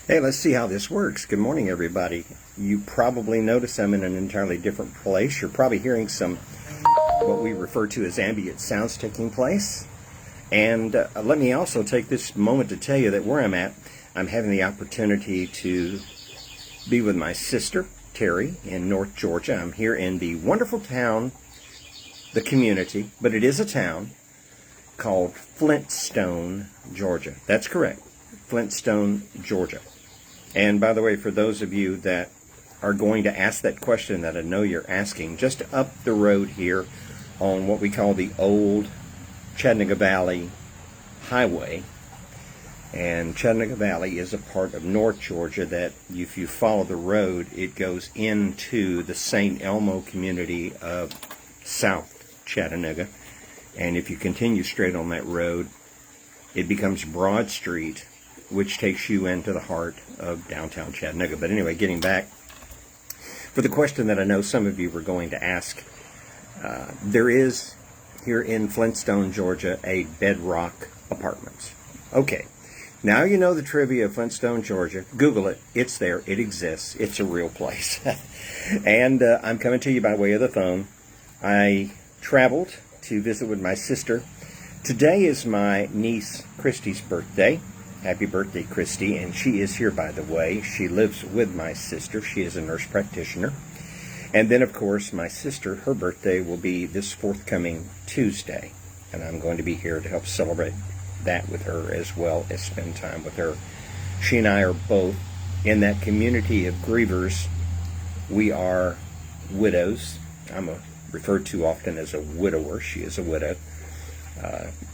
Hey, let's see how this works. Good morning, everybody. You probably notice I'm in an entirely different place. You're probably hearing some what we refer to as ambient sounds taking place. And let me also take this moment to tell you that where I'm at, I'm having the opportunity to be with my sister, Terry, in North Georgia. I'm here in the wonderful town, the community, but it is a town called Flintstone, Georgia. That's correct, Flintstone, Georgia. And by the way, for those of you that are going to ask that question that I know you're asking, just up the road here on what we call the old Chattanooga Valley Highway. And Chattanooga Valley is a part of North Georgia that if you follow the road, it goes into the St. Elmo community of South Chattanooga. And if you continue straight on that road, it becomes Broad Street, which takes you into the heart of downtown Chattanooga. But anyway, getting back, for the question that I know some of you were going to ask, there is here in Flintstone, Georgia, a Bedrock Apartments. Okay, now you know the trivia of Flintstone, Georgia. Google it. It's there. It exists. It's a real place. And I'm coming to you by way of the phone. I traveled to visit with my sister. Today is my niece Christy's birthday. Happy birthday, Christy. And she is here, by the way. She lives with my sister. She is a nurse practitioner. And then, of course, my sister, her birthday will be this forthcoming Tuesday. And I'm going to be here to help celebrate that with her as well as spend time with her. She and I are both in that community of grievers. We are widows. I'm referred to often as a widower. She is a widow.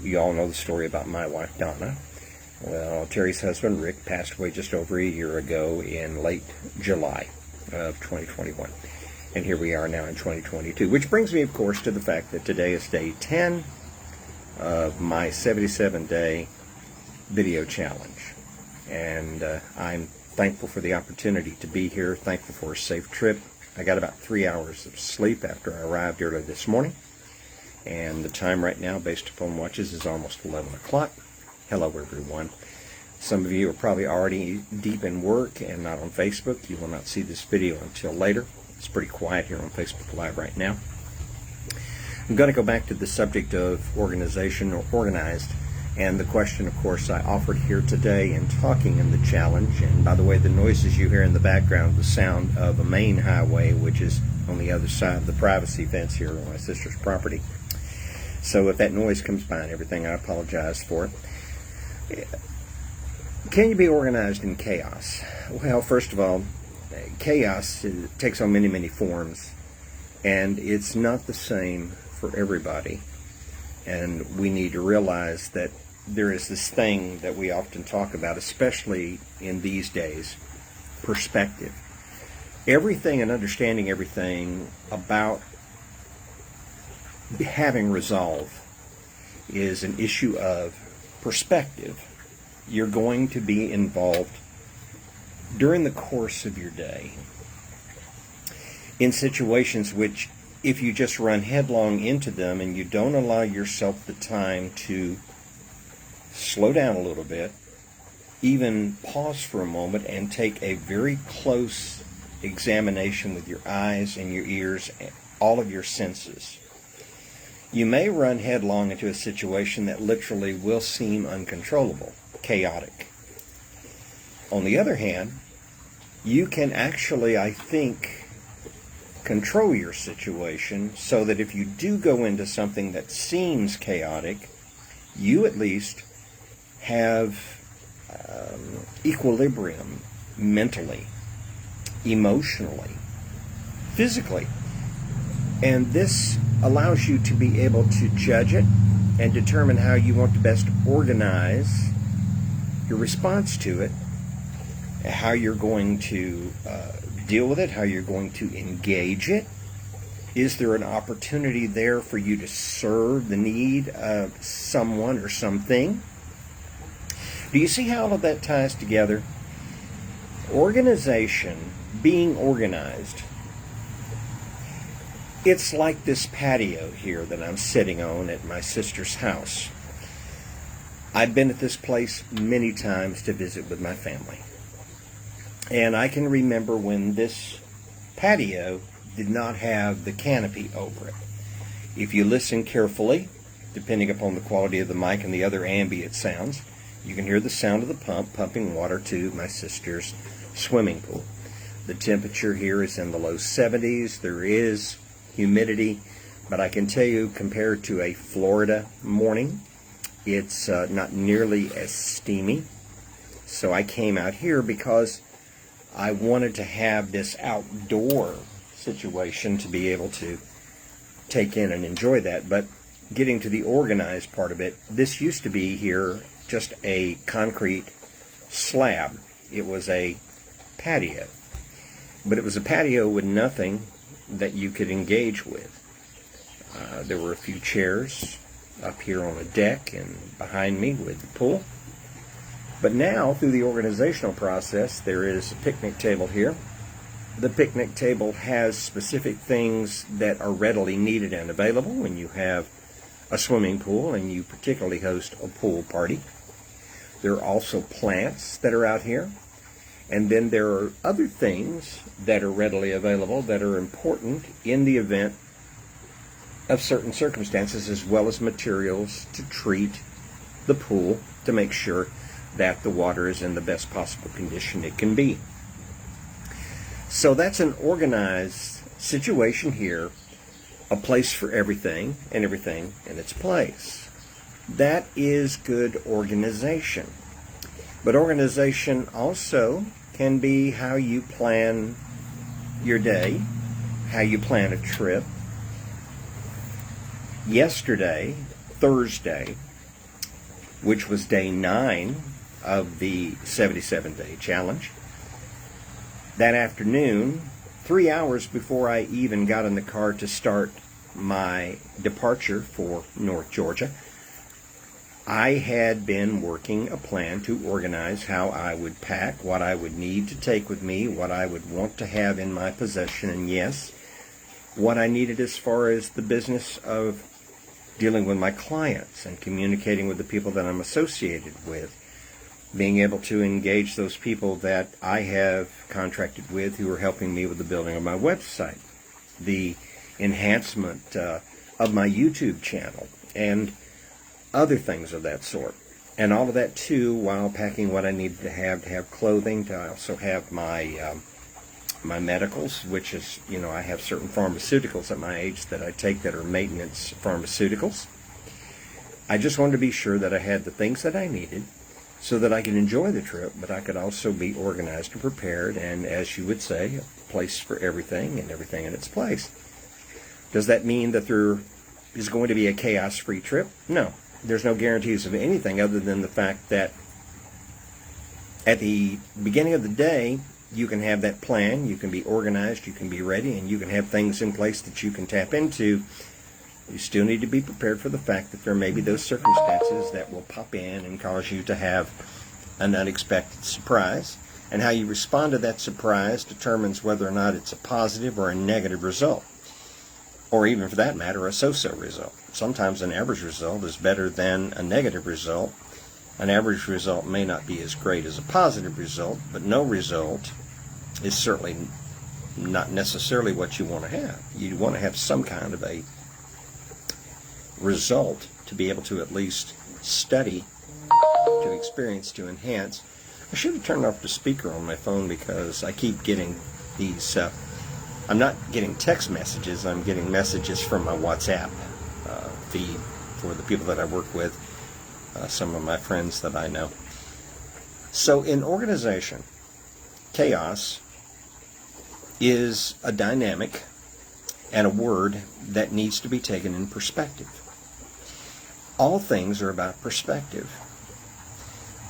You all know the story about my wife, Donna. Well, Terry's husband, Rick, passed away just over a year ago in late July of 2021. And here we are now in 2022, which brings me, of course, to the fact that today is day 10 of my 77-day video challenge. And I'm thankful for the opportunity to be here, thankful for a safe trip. I got about 3 hours of sleep after I arrived early this morning. And the time right now, based upon watches, is almost 11 o'clock. Hello, everyone. Some of you are probably already deep in work and not on Facebook. You will not see this video until later. It's pretty quiet here on Facebook Live right now. I'm going to go back to the subject of organization or organized, and the question, of course, I offered here today in talking in the challenge. And by the way, the noises you hear in the background, the sound of a main highway, which is on the other side of the privacy fence here on my sister's property. So if that noise comes by and everything, I apologize for it. Can you be organized in chaos? Well, first of all, chaos takes on many, many forms, and it's not the same for everybody. And we need to realize that there is this thing that we often talk about, especially in these days, perspective. Everything and understanding everything about having resolve is an issue of perspective. You're going to be involved during the course of your day in situations which, if you just run headlong into them and you don't allow yourself the time to slow down a little bit, even pause for a moment and take a very close examination with your eyes and your ears, all of your senses, you may run headlong into a situation that literally will seem uncontrollable, chaotic. On the other hand, you can actually, I think, control your situation so that if you do go into something that seems chaotic, you at least have equilibrium mentally, emotionally, physically. And this allows you to be able to judge it and determine how you want to best organize your response to it, how you're going to deal with it, how you're going to engage it. Is there an opportunity there for you to serve the need of someone or something? Do you see how all of that ties together? Organization, being organized, it's like this patio here that I'm sitting on at my sister's house. I've been at this place many times to visit with my family. And I can remember when this patio did not have the canopy over it. If you listen carefully, depending upon the quality of the mic and the other ambient sounds, you can hear the sound of the pump pumping water to my sister's swimming pool. The temperature here is in the low 70s. There is humidity, but I can tell you, compared to a Florida morning, it's not nearly as steamy. So I came out here because I wanted to have this outdoor situation to be able to take in and enjoy that. But getting to the organized part of it, this used to be here just a concrete slab. It was a patio. But it was a patio with nothing that you could engage with. There were a few chairs up here on the deck and behind me with the pool. But now, through the organizational process, there is a picnic table here. The picnic table has specific things that are readily needed and available when you have a swimming pool and you particularly host a pool party. There are also plants that are out here. And then there are other things that are readily available that are important in the event of certain circumstances, as well as materials to treat the pool to make sure that the water is in the best possible condition it can be. So that's an organized situation here, a place for everything and everything in its place. That is good organization. But organization also can be how you plan your day, how you plan a trip. Yesterday, Thursday, which was day 9 of the 77-day challenge, that afternoon, 3 hours before I even got in the car to start my departure for North Georgia, I had been working a plan to organize how I would pack, what I would need to take with me, what I would want to have in my possession, and yes, what I needed as far as the business of dealing with my clients and communicating with the people that I'm associated with, being able to engage those people that I have contracted with who are helping me with the building of my website, the enhancement of my YouTube channel, and other things of that sort. And all of that too while packing what I needed to have clothing, to also have my my medicals, which is, I have certain pharmaceuticals at my age that I take that are maintenance pharmaceuticals. I just wanted to be sure that I had the things that I needed so that I could enjoy the trip, but I could also be organized and prepared, and as you would say, a place for everything and everything in its place. Does that mean that there is going to be a chaos-free trip? No. There's no guarantees of anything other than the fact that at the beginning of the day, you can have that plan, you can be organized, you can be ready, and you can have things in place that you can tap into. You still need to be prepared for the fact that there may be those circumstances that will pop in and cause you to have an unexpected surprise. And how you respond to that surprise determines whether or not it's a positive or a negative result. Or even for that matter, a so-so result. Sometimes an average result is better than a negative result. An average result may not be as great as a positive result, but no result is certainly not necessarily what you want to have. You want to have some kind of a result to be able to at least study, to experience, to enhance. I should have turned off the speaker on my phone because I keep getting these, I'm not getting text messages, I'm getting messages from my WhatsApp feed for the people that I work with, some of my friends that I know. So in organization, chaos is a dynamic and a word that needs to be taken in perspective. All things are about perspective.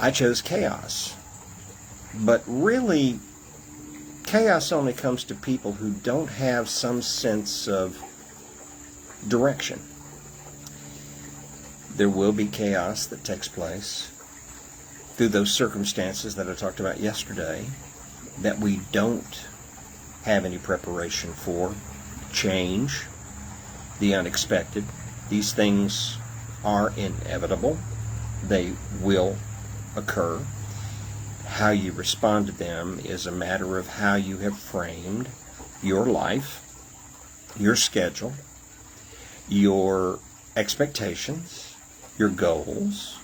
I chose chaos, but really chaos only comes to people who don't have some sense of direction. There will be chaos that takes place through those circumstances that I talked about yesterday that we don't have any preparation for. Change, the unexpected. These things are inevitable. They will occur. How you respond to them is a matter of how you have framed your life, your schedule, your expectations, your goals,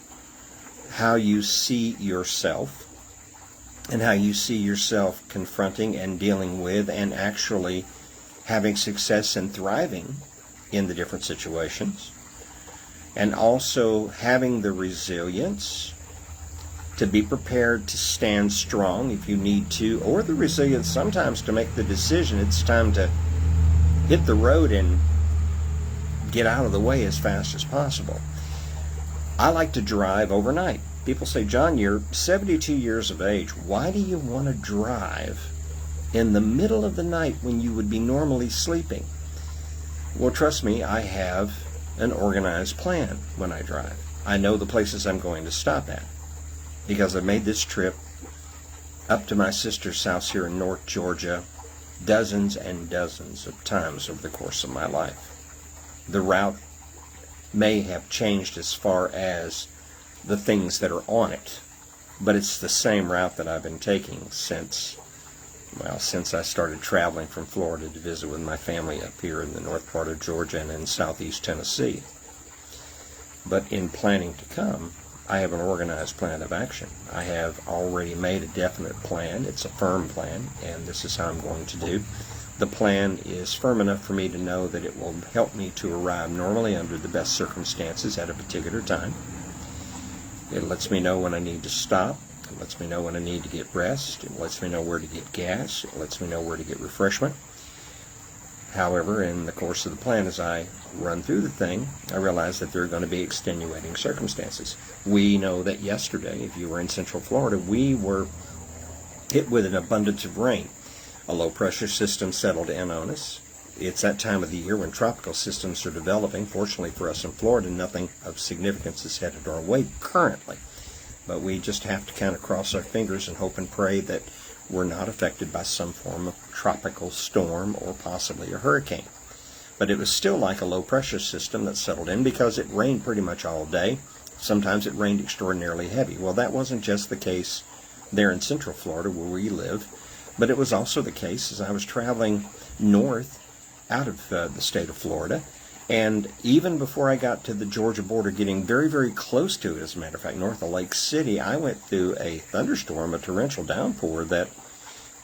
how you see yourself, and how you see yourself confronting and dealing with and actually having success and thriving in the different situations, and also having the resilience to be prepared to stand strong if you need to, or the resilience sometimes to make the decision it's time to hit the road and get out of the way as fast as possible. I like to drive overnight. People say, John, you're 72 years of age. Why do you want to drive in the middle of the night when you would be normally sleeping? Well, trust me, I have an organized plan when I drive. I know the places I'm going to stop at because I made this trip up to my sister's house here in North Georgia dozens and dozens of times over the course of my life. The route may have changed as far as the things that are on it, but it's the same route that I've been taking since I started traveling from Florida to visit with my family up here in the north part of Georgia and in southeast Tennessee. But in planning to come, I have an organized plan of action. I have already made a definite plan. It's a firm plan, and this is how I'm going to do. The plan is firm enough for me to know that it will help me to arrive normally under the best circumstances at a particular time. It lets me know when I need to stop. It lets me know when I need to get rest. It lets me know where to get gas. It lets me know where to get refreshment. However, in the course of the plan, as I run through the thing, I realize that there are going to be extenuating circumstances. We know that yesterday, if you were in Central Florida, we were hit with an abundance of rain. A low-pressure system settled in on us. It's that time of the year when tropical systems are developing. Fortunately for us in Florida, nothing of significance is headed our way currently. But we just have to kind of cross our fingers and hope and pray that we're not affected by some form of tropical storm or possibly a hurricane. But it was still like a low-pressure system that settled in because it rained pretty much all day. Sometimes it rained extraordinarily heavy. Well, that wasn't just the case there in Central Florida where we live, but it was also the case as I was traveling north out of the state of Florida. And even before I got to the Georgia border, getting very, very close to it, as a matter of fact, north of Lake City, I went through a thunderstorm, a torrential downpour that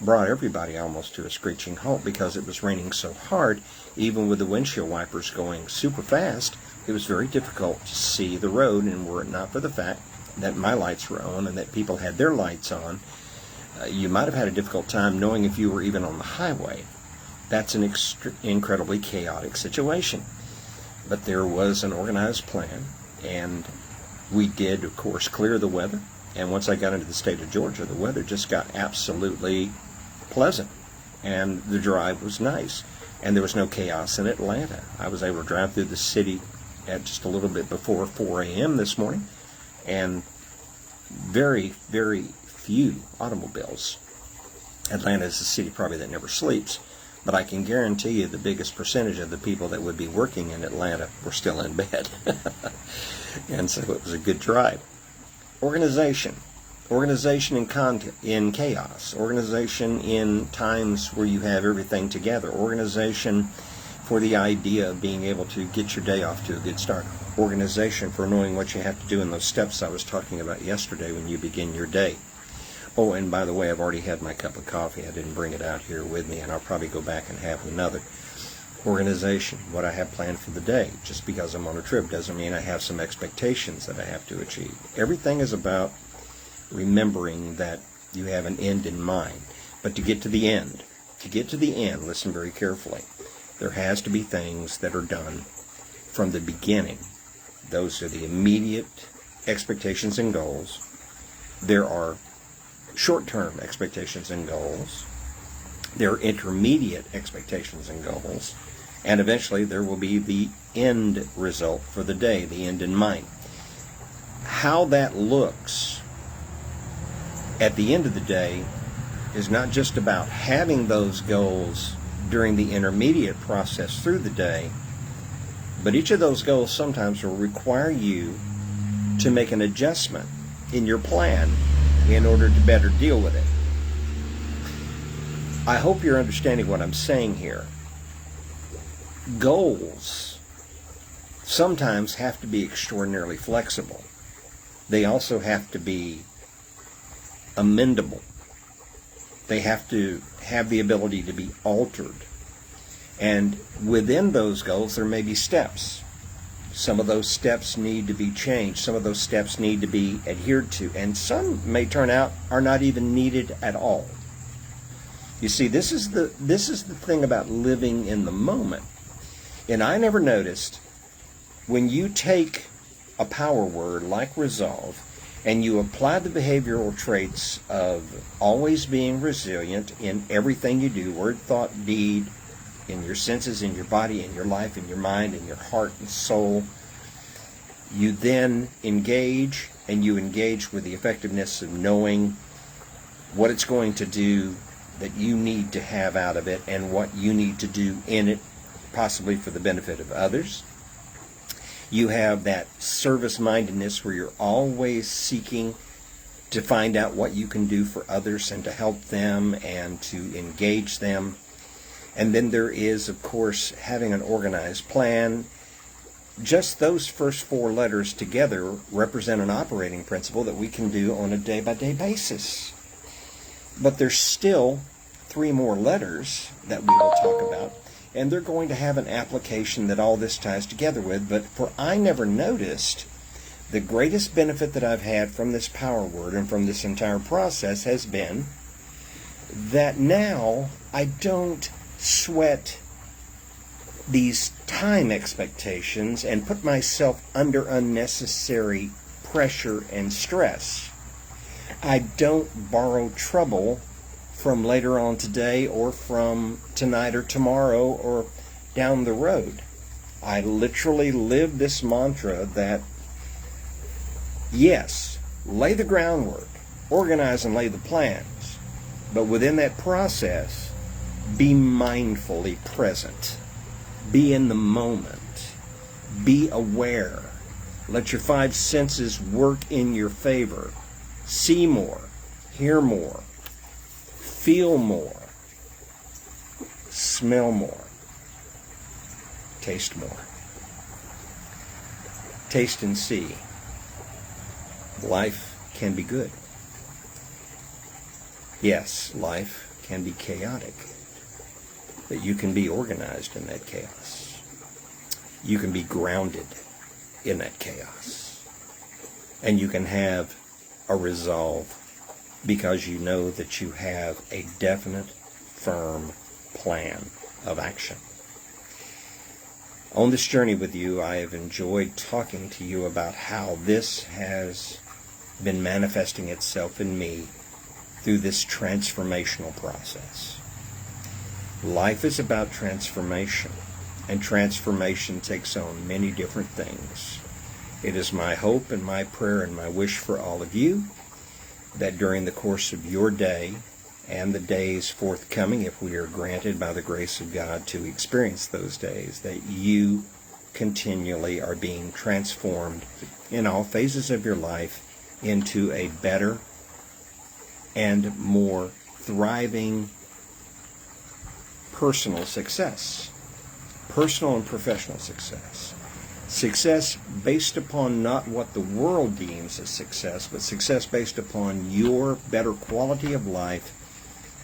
brought everybody almost to a screeching halt because it was raining so hard. Even with the windshield wipers going super fast, it was very difficult to see the road, and were it not for the fact that my lights were on and that people had their lights on, you might have had a difficult time knowing if you were even on the highway. That's an incredibly chaotic situation. But there was an organized plan, and we did, of course, clear the weather. And once I got into the state of Georgia, the weather just got absolutely pleasant, and the drive was nice. And there was no chaos in Atlanta. I was able to drive through the city at just a little bit before 4 a.m. this morning, and very, very few automobiles. Atlanta is a city probably that never sleeps. But I can guarantee you the biggest percentage of the people that would be working in Atlanta were still in bed. And so it was a good drive. Organization. Organization in chaos. Organization in times where you have everything together. Organization for the idea of being able to get your day off to a good start. Organization for knowing what you have to do in those steps I was talking about yesterday when you begin your day. Oh, and by the way, I've already had my cup of coffee. I didn't bring it out here with me, and I'll probably go back and have another. Organization, what I have planned for the day. Just because I'm on a trip doesn't mean I have some expectations that I have to achieve. Everything is about remembering that you have an end in mind. But to get to the end, listen very carefully. There has to be things that are done from the beginning. Those are the immediate expectations and goals. There are short-term expectations and goals. There are intermediate expectations and goals. And eventually there will be the end result for the day, the end in mind. How that looks at the end of the day is not just about having those goals during the intermediate process through the day, but each of those goals sometimes will require you to make an adjustment in your plan in order to better deal with it. I hope you're understanding what I'm saying here. Goals sometimes have to be extraordinarily flexible. They also have to be amendable. They have to have the ability to be altered. And within those goals, there may be steps. Some of those steps need to be changed. Some of those steps need to be adhered to. And some may turn out are not even needed at all. You see, this is the thing about living in the moment. And I never noticed, when you take a power word like resolve and you apply the behavioral traits of always being resilient in everything you do, word, thought, deed, in your senses, in your body, in your life, in your mind, in your heart and soul, you then engage, and you engage with the effectiveness of knowing what it's going to do that you need to have out of it and what you need to do in it, possibly for the benefit of others. You have that service-mindedness where you're always seeking to find out what you can do for others and to help them and to engage them. And then there is, of course, having an organized plan. Just those first four letters together represent an operating principle that we can do on a day-by-day basis. But there's still three more letters that we will talk about, and they're going to have an application that all this ties together with. But for I never noticed, the greatest benefit that I've had from this power word and from this entire process has been that now I don't sweat these time expectations and put myself under unnecessary pressure and stress. I don't borrow trouble from later on today or from tonight or tomorrow or down the road. I literally live this mantra that, yes, lay the groundwork, organize and lay the plans, but within that process, be mindfully present. Be in the moment. Be aware. Let your five senses work in your favor. See more, hear more, feel more, smell more, taste more. Taste and see. Life can be good. Yes, life can be chaotic, but you can be organized in that chaos. You can be grounded in that chaos. And you can have a resolve because you know that you have a definite, firm plan of action. On this journey with you, I have enjoyed talking to you about how this has been manifesting itself in me through this transformational process. Life is about transformation, and transformation takes on many different things. It is my hope and my prayer and my wish for all of you that during the course of your day and the days forthcoming, if we are granted by the grace of God to experience those days, that you continually are being transformed in all phases of your life into a better and more thriving personal success, personal and professional success. Success based upon not what the world deems as success, but success based upon your better quality of life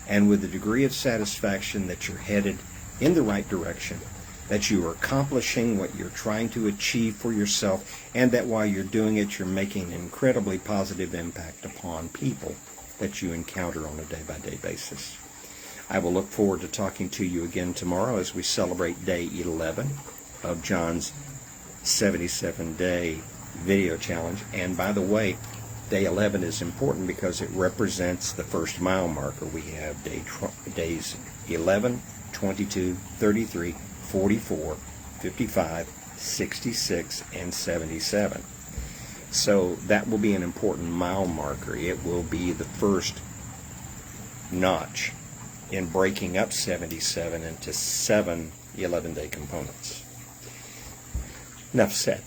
and with a degree of satisfaction that you're headed in the right direction, that you are accomplishing what you're trying to achieve for yourself, and that while you're doing it, you're making an incredibly positive impact upon people that you encounter on a day-by-day basis. I will look forward to talking to you again tomorrow as we celebrate Day 11 of John's 77-day video challenge. And by the way, Day 11 is important because it represents the first mile marker. We have days 11, 22, 33, 44, 55, 66, and 77. So that will be an important mile marker. It will be the first notch in breaking up 77 into 7 11-day components. Enough said.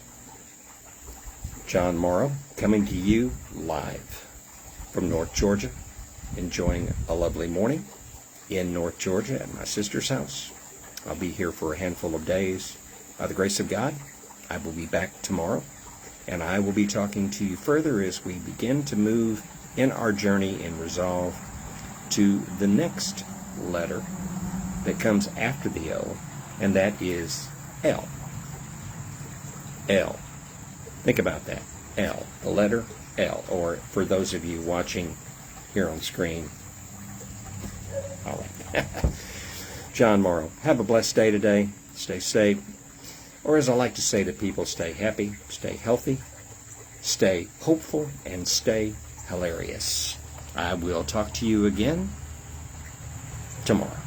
John Morrow coming to you live from North Georgia, enjoying a lovely morning in North Georgia at my sister's house. I'll be here for a handful of days. By the grace of God, I will be back tomorrow, and I will be talking to you further as we begin to move in our journey in resolve to the next letter that comes after the O, and that is L. L. Think about that. L. The letter L. Or for those of you watching here on screen, John Morrow. Have a blessed day today. Stay safe. Or as I like to say to people, stay happy, stay healthy, stay hopeful, and stay hilarious. I will talk to you again tomorrow.